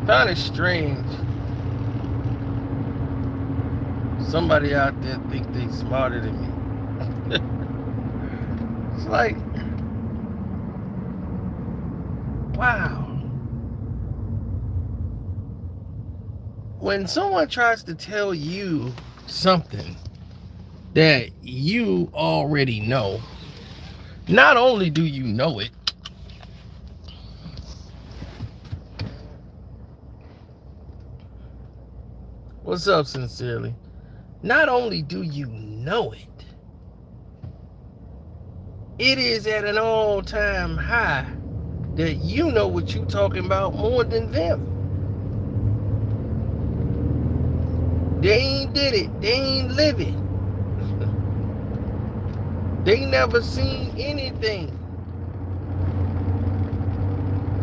Kind of strange. Somebody out there think they smarter than me. It's like, wow. When someone tries to tell you something that you already know, not only do you know it, what's up, sincerely? Not only do you know it, it is at an all-time high that you know what you talking about more than them. They ain't did it. They ain't live it. They never seen anything.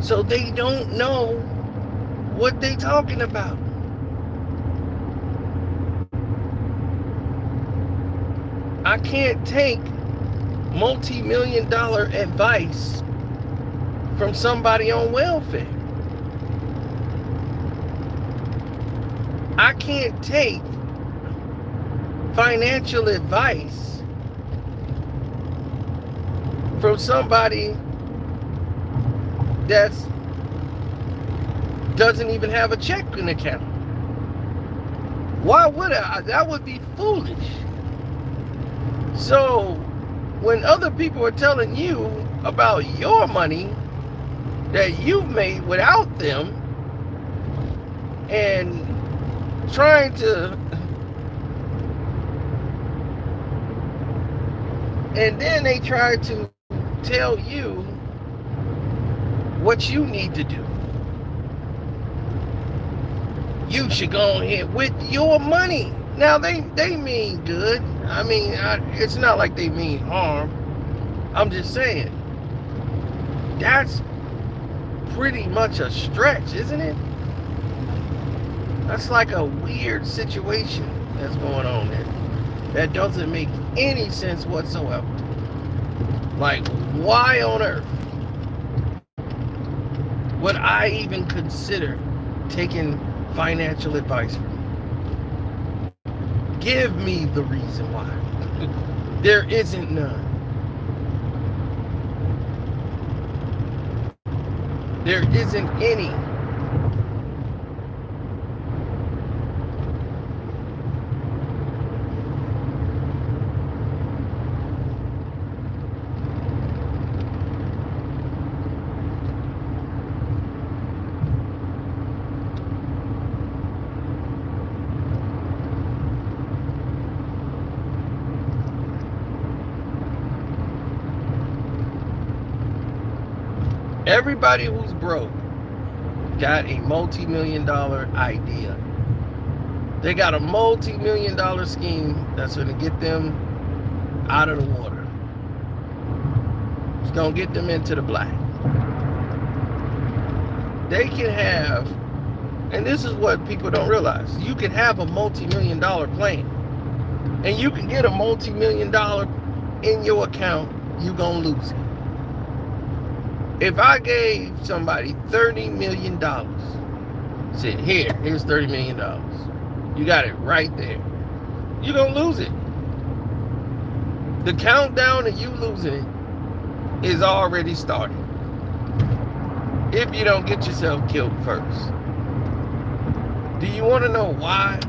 So they don't know what they talking about. I can't take multi-million-dollar advice from somebody on welfare. I can't take financial advice from somebody that doesn't even have a checking account. Why would I? That would be foolish. So when other people are telling you about your money that you've made without them and trying to, and then they try to tell you what you need to do. You should go ahead with your money. Now they mean good. I mean, it's not like they mean harm. I'm just saying, that's pretty much a stretch, isn't it? That's like a weird situation that's going on there. That doesn't make any sense whatsoever. Like, why on earth would I even consider taking financial advice from you? Give me the reason why. There isn't none. There isn't any. Everybody who's broke got a multi-million-dollar idea. They got a multi-million-dollar scheme that's going to get them out of the water. It's going to get them into the black. They can have, and this is what people don't realize, you can have a multi-million-dollar plan, and you can get a multi-million-dollar in your account, you're going to lose it. If I gave somebody $30 million, said, here's $30 million. You got it right there. You're going to lose it. The countdown to you losing it is already started. If you don't get yourself killed first. Do you want to know why?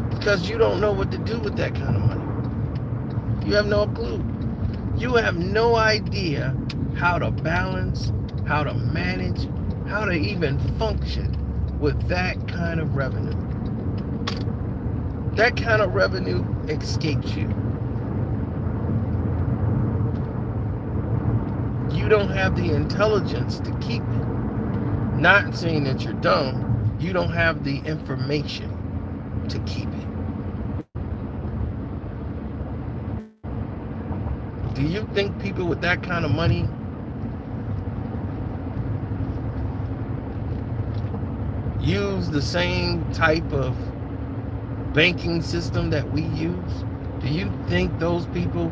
Because you don't know what to do with that kind of money. You have no clue. You have no idea how to balance, how to manage, how to even function with that kind of revenue. That kind of revenue escapes you. You don't have the intelligence to keep it. Not saying that you're dumb, you don't have the information to keep it. Do you think people with that kind of money use the same type of banking system that we use? Do you think those people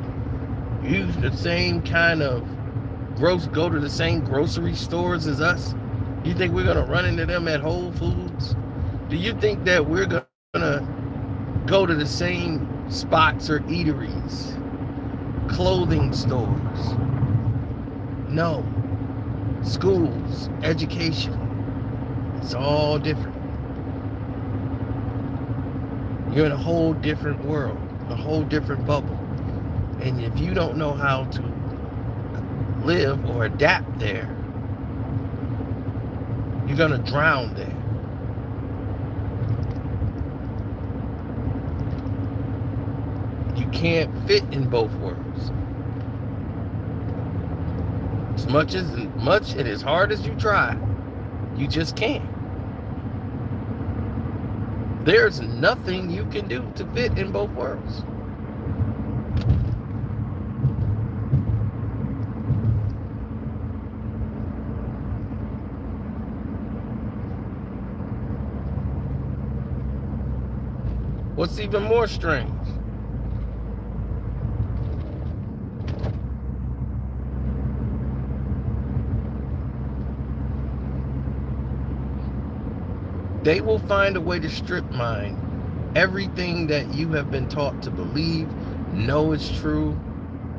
use the same kind of go to the same grocery stores as us? You think we're gonna run into them at Whole Foods? Do you think that we're gonna go to the same spots or eateries, clothing stores? No. Schools, education, it's all different. You're in a whole different world, a whole different bubble. And if you don't know how to live or adapt there, you're gonna drown there. You can't fit in both worlds. As much and as hard as you try, you just can't. There's nothing you can do to fit in both worlds. What's even more strange? They will find a way to strip mine everything that you have been taught to believe, know is true,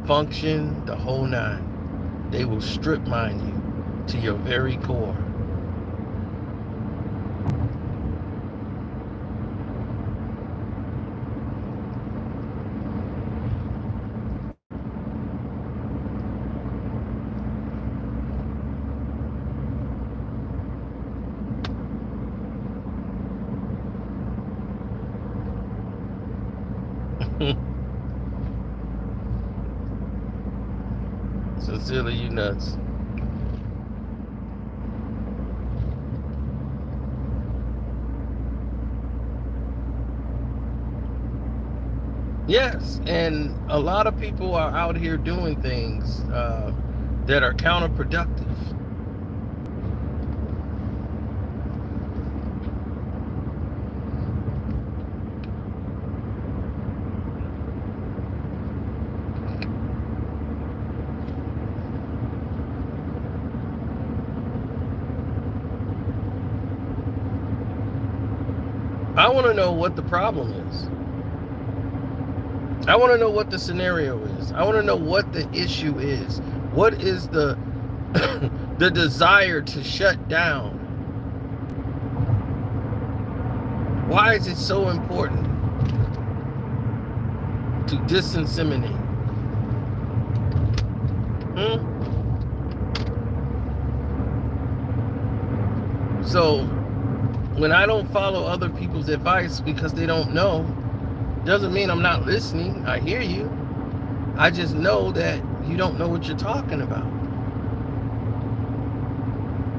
function, the whole nine. They will strip mine you to your very core. Sincerely, you nuts. Yes, and a lot of people are out here doing things that are counterproductive. I want to know what the problem is. I want to know what the scenario is. I want to know what the issue is. What is the the desire to shut down? Why is it so important to disinseminate? So when I don't follow other people's advice because they don't know, doesn't mean I'm not listening. I hear you. I just know that you don't know what you're talking about.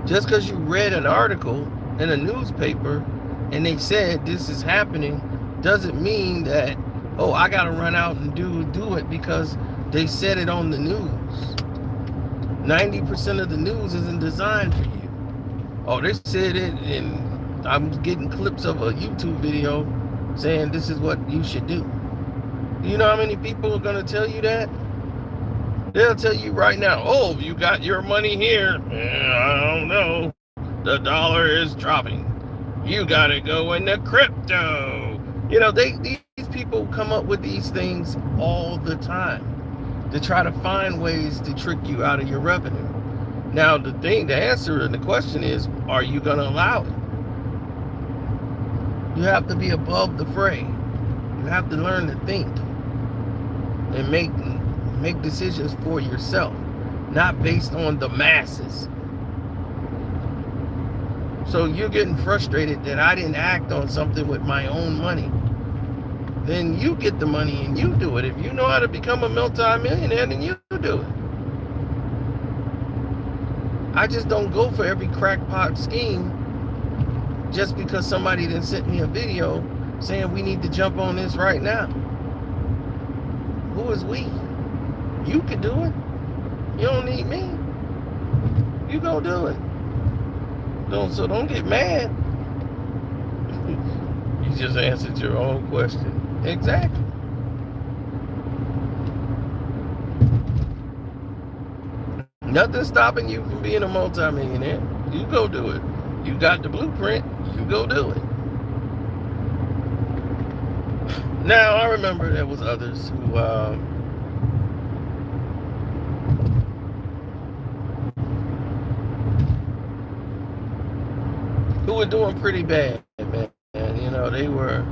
Just because you read an article in a newspaper and they said this is happening doesn't mean that, oh, I gotta run out and do it because they said it on the news. 90% of the news isn't designed for you. Oh, they said it, and I'm getting clips of a YouTube video saying this is what you should do. Do you know how many people are going to tell you that? They'll tell you right now, oh, you got your money here. I don't know. The dollar is dropping. You got to go into crypto. You know, these people come up with these things all the time to try to find ways to trick you out of your revenue. Now, the answer and the question is, are you going to allow it? You have to be above the fray. You have to learn to think and make decisions for yourself, not based on the masses. So you're getting frustrated that I didn't act on something with my own money. Then you get the money and you do it. If you know how to become a multi-millionaire, then you do it. I just don't go for every crackpot scheme just because somebody didn't send me a video saying we need to jump on this right now. Who is we? You can do it. You don't need me. You go do it. So don't get mad. You just answered your own question. Exactly. Nothing stopping you from being a multimillionaire. You go do it. You got the blueprint. You go do it. Now, I remember there was others who were doing pretty bad, man. You know, they were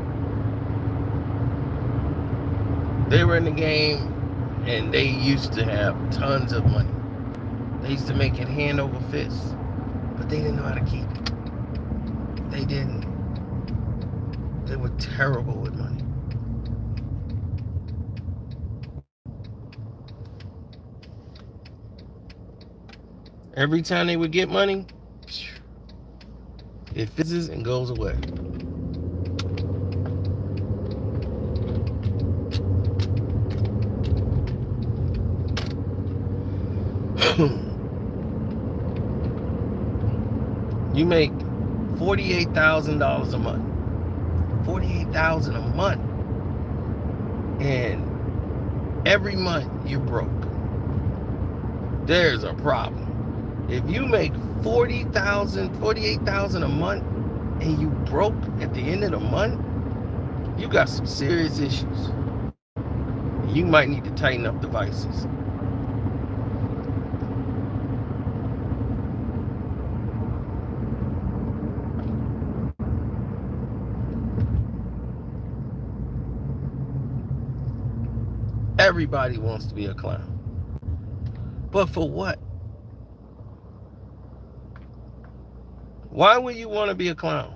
in the game, and they used to have tons of money. They used to make it hand over fist, but they didn't know how to keep it. They didn't. They were terrible with money. Every time they would get money, it fizzes and goes away. You make $48,000 a month. $48,000 a month. And every month you're broke. There's a problem. If you make $48,000 a month and you broke at the end of the month, you got some serious issues. You might need to tighten up the vices. Everybody wants to be a clown. But for what? Why would you want to be a clown?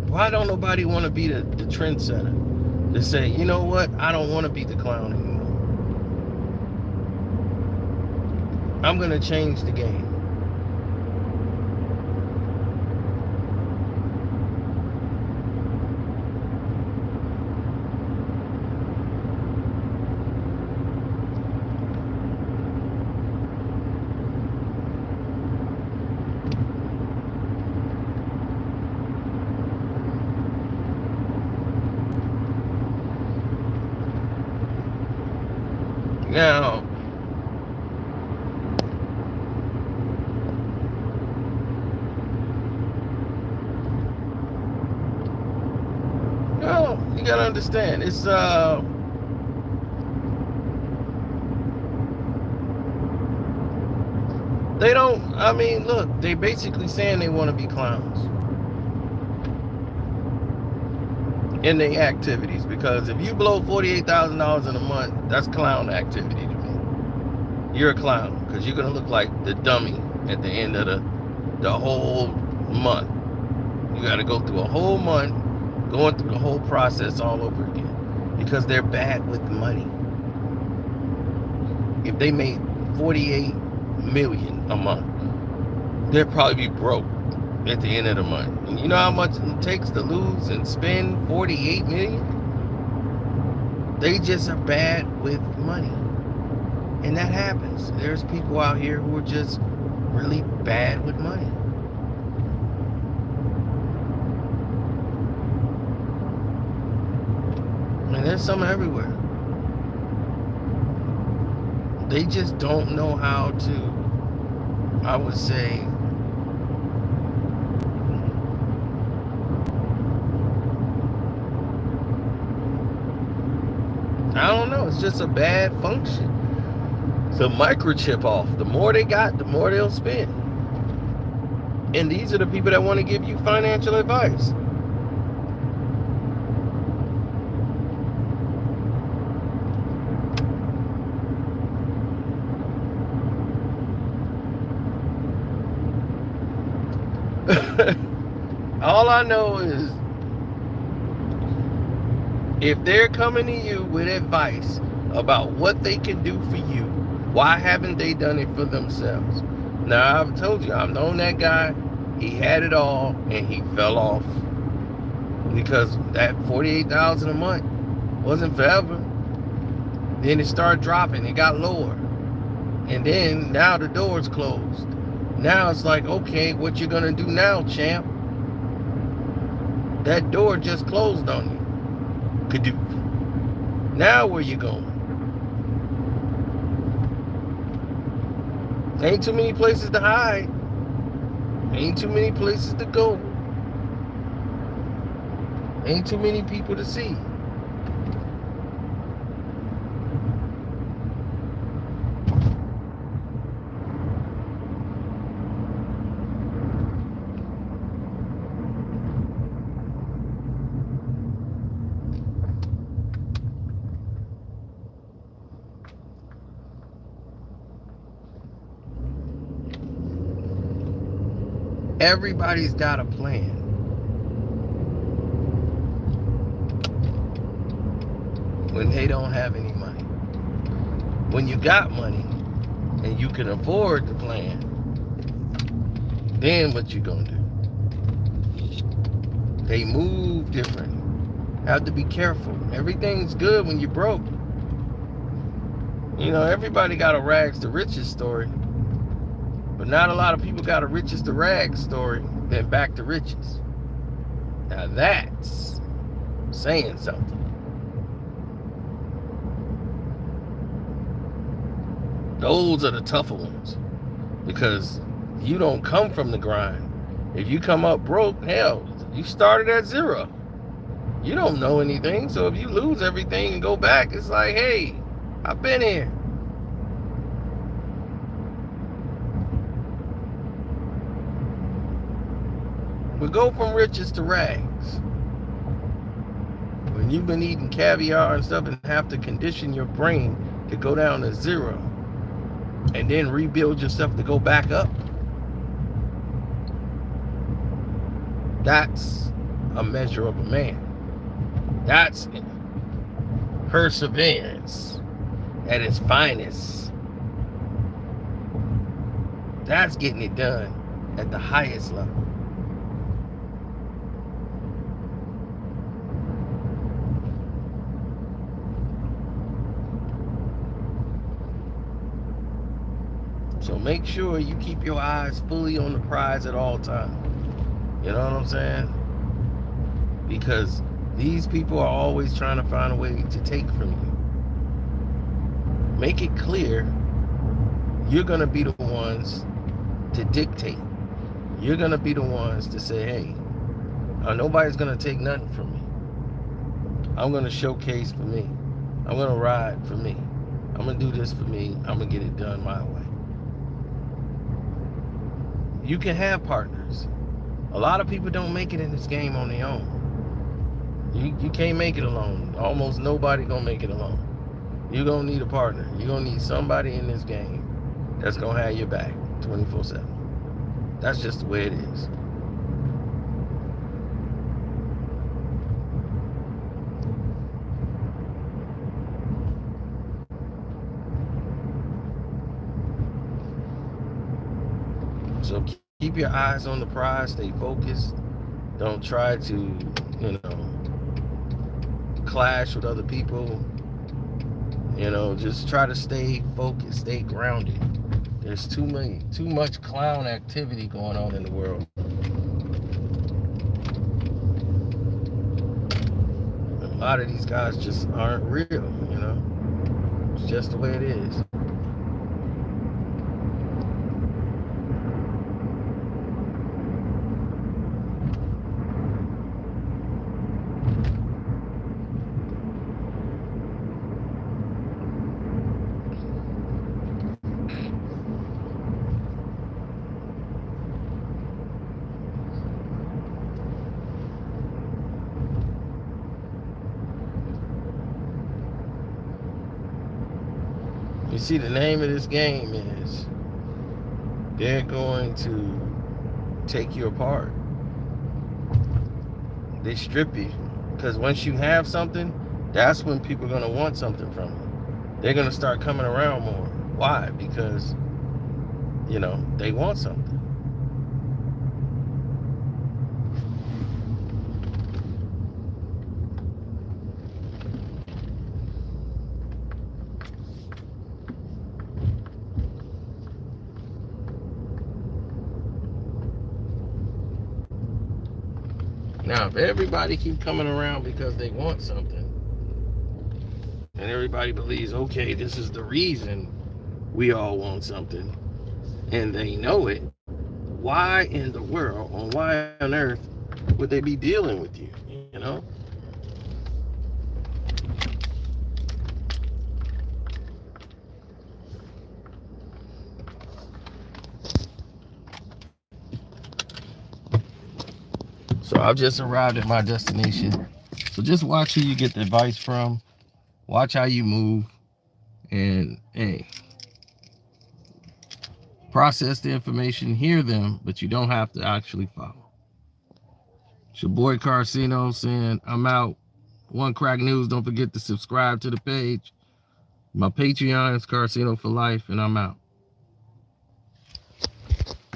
Why don't nobody want to be the trendsetter? To say, you know what? I don't want to be the clown anymore. I'm going to change the game. Now, you gotta understand, it's they don't, I mean, look, they basically saying they want to be clowns in their activities, because if you blow $48,000 in a month, that's clown activity to me. You're a clown, because you're gonna look like the dummy at the end of the whole month. You got to go through a whole month going through the whole process all over again, because they're bad with money. If they made $48 million a month, they'd probably be broke at the end of the month. And you know how much it takes to lose and spend $48 million? They just are bad with money. And that happens. There's people out here who are just really bad with money. And there's some everywhere. They just don't know how to, I would say, I don't know, it's just a bad function. It's a microchip off. The more they got, the more they'll spend. And these are the people that want to give you financial advice. All I know is, if they're coming to you with advice about what they can do for you, why haven't they done it for themselves? Now, I've told you, I've known that guy. He had it all, and he fell off because that $48,000 a month wasn't forever. Then it started dropping. It got lower, and then now the door's closed. Now it's like, okay, what you gonna do now, champ? That door just closed on you. Now where you going? Ain't too many places to hide. Ain't too many places to go. Ain't too many people to see. Everybody's got a plan. When they don't have any money. When you got money and you can afford the plan, then what you gonna do? They move different. Have to be careful. Everything's good when you're broke. You know, everybody got a rags to riches story. But not a lot of people got a riches to rags story than back to riches. Now that's saying something. Those are the tougher ones. Because you don't come from the grind. If you come up broke, hell, you started at zero. You don't know anything. So if you lose everything and go back, it's like, hey, I've been here. We go from riches to rags. When you've been eating caviar and stuff and have to condition your brain to go down to zero and then rebuild yourself to go back up, that's a measure of a man. That's perseverance at its finest. That's getting it done at the highest level. So make sure you keep your eyes fully on the prize at all times. You know what I'm saying? Because these people are always trying to find a way to take from you. Make it clear you're going to be the ones to dictate. You're going to be the ones to say, hey, nobody's going to take nothing from me. I'm going to showcase for me. I'm going to ride for me. I'm going to do this for me. I'm going to get it done my way. You can have partners. A lot of people don't make it in this game on their own. You can't make it alone. Almost nobody gonna make it alone. You're gonna need a partner. You're gonna need somebody in this game that's gonna have your back 24/7. That's just the way it is. So keep your eyes on the prize, stay focused. Don't try to, clash with other people. Just try to stay focused, stay grounded. There's too much clown activity going on in the world. A lot of these guys just aren't real, It's just the way it is. You see, the name of this game is they're going to take you apart. They strip you. Because once you have something, that's when people are going to want something from you. They're going to start coming around more. Why? Because, they want something. Now, if everybody keep coming around because they want something, and everybody believes, okay, this is the reason we all want something, and they know it, why in the world, or why on earth would they be dealing with you? You know? So I've just arrived at my destination. So just watch who you get the advice from, watch how you move, and hey, process the information, hear them, but you don't have to actually follow. It's your boy Carcino saying I'm out. One Crack News. Don't forget to subscribe to the page. My Patreon is Carcino for Life, and I'm out.